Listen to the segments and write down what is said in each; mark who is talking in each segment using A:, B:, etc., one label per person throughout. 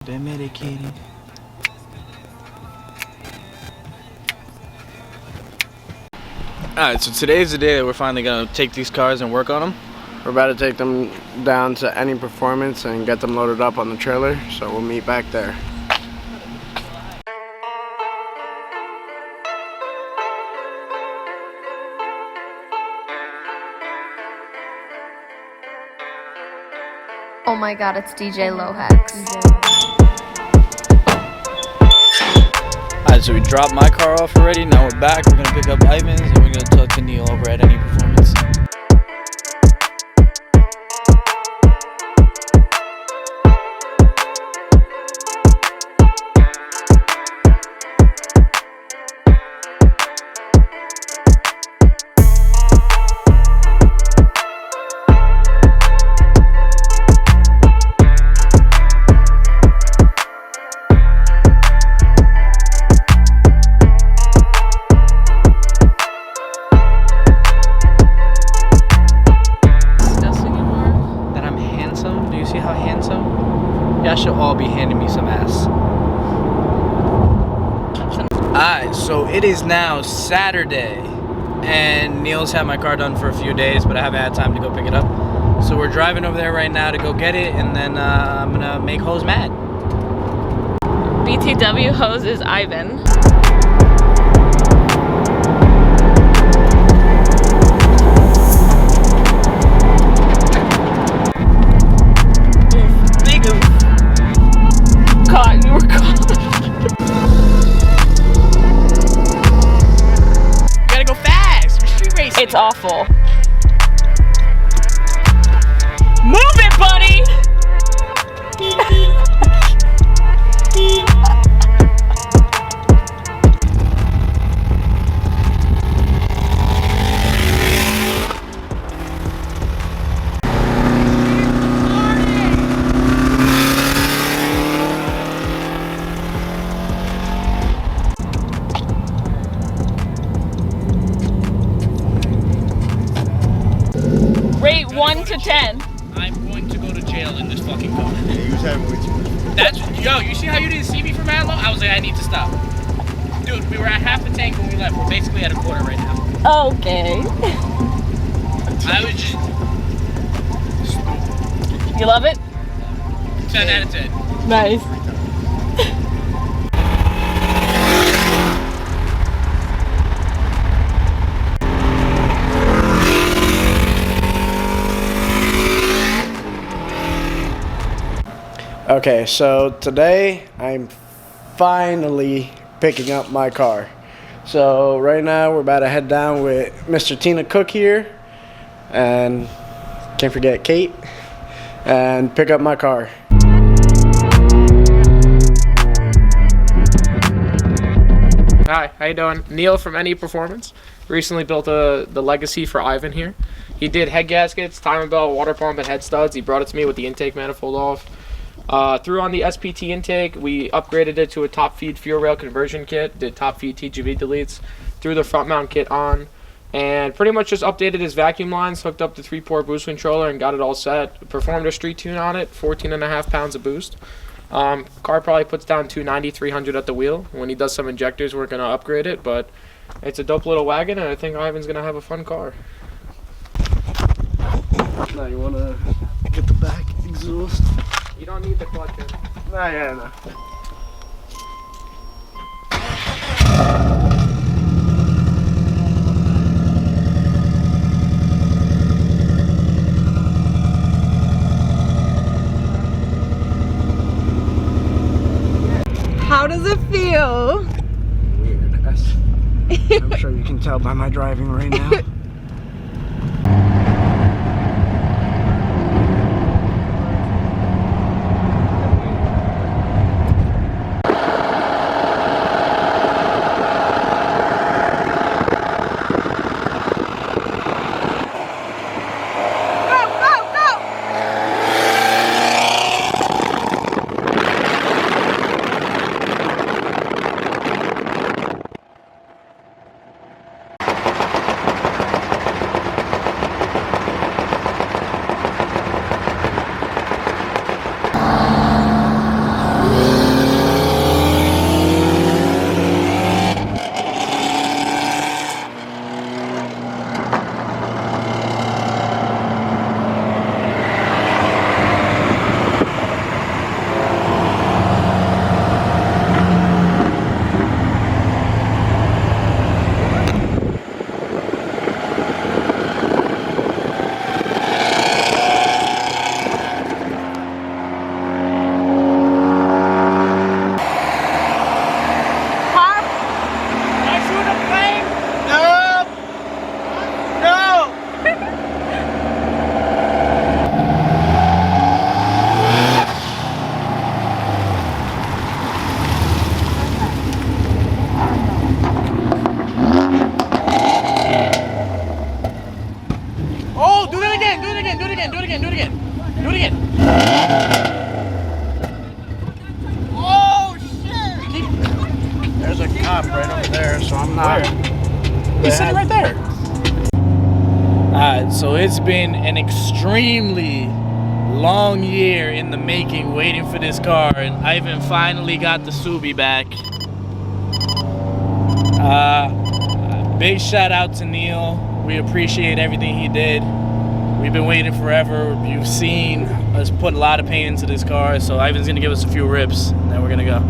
A: Been medicated. Alright, so today's the day that we're finally going to take these cars and work on them.
B: We're about to take them down to Any Performance and get them loaded up on the trailer, so we'll meet back there.
C: Oh my god, it's DJ Lohax.
A: Alright, so we dropped my car off already. Now we're back. We're going to pick up Ivan's and we're going to talk to Neil over at Any Performance. See how handsome? Y'all should all be handing me some ass. Alright, so it is now Saturday, and Neil's had my car done for a few days, but I haven't had time to go pick it up. So we're driving over there right now to go get it, and then I'm gonna make Hose mad.
D: BTW Hose is Ivan. Caught, you were caught.
A: You gotta go fast. We're street racing.
D: It's awful. Move it, buddy! Rate 1 to 10.
A: I'm going to go to jail in this fucking car. That's, yo, you see how you didn't see me for mad long? I was like, I need to stop. Dude, we were at half a tank when we left. We're basically at a quarter right now.
D: Okay.
A: I was just...
D: You love it?
A: 10 out of 10.
D: Nice.
B: Okay, so today I'm finally picking up my car. So right now we're about to head down with Mr. Tina Cook here, and can't forget Kate, and pick up my car.
E: Hi, how you doing? Neil from Any Performance. Recently built the Legacy for Ivan here. He did head gaskets, timing belt, water pump, and head studs. He brought it to me with the intake manifold off. Threw on the SPT intake. We upgraded it to a top feed fuel rail conversion kit. Did top feed TGV deletes. Threw the front mount kit on. And pretty much just updated his vacuum lines, hooked up the 3-port boost controller, and got it all set. Performed a street tune on it, 14.5 pounds of boost. Car probably puts down 290, 300 at the wheel. When he does some injectors, we're going to upgrade it, but it's a dope little wagon, and I think Ivan's going to have a fun car.
B: Now you want to get the back exhaust?
E: You don't need the clutch in.
B: Nah, yeah, no.
D: How does it feel?
B: Weird. I'm sure you can tell by my driving right now. shop right over there, so I'm not.
A: He's sitting right there. Alright, so it's been an extremely long year in the making, waiting for this car, and Ivan finally got the Subi back. Big shout out to Neil. We appreciate everything he did. We've been waiting forever. You've seen us put a lot of pain into this car, so Ivan's gonna give us a few rips, and then we're gonna go.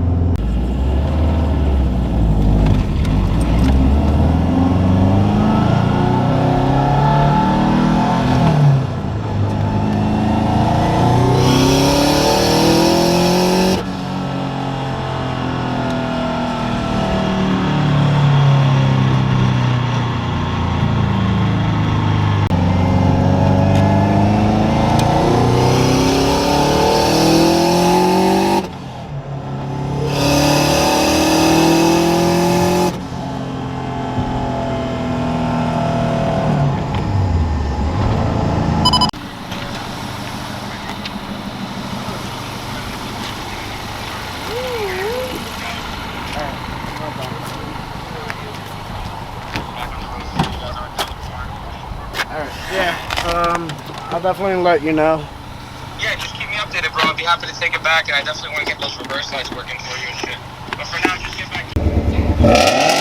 B: I'll definitely let you know.
F: Yeah, just keep me updated, bro. I'd be happy to take it back, and I definitely want to get those reverse lights working for you and shit. But for now, just get back.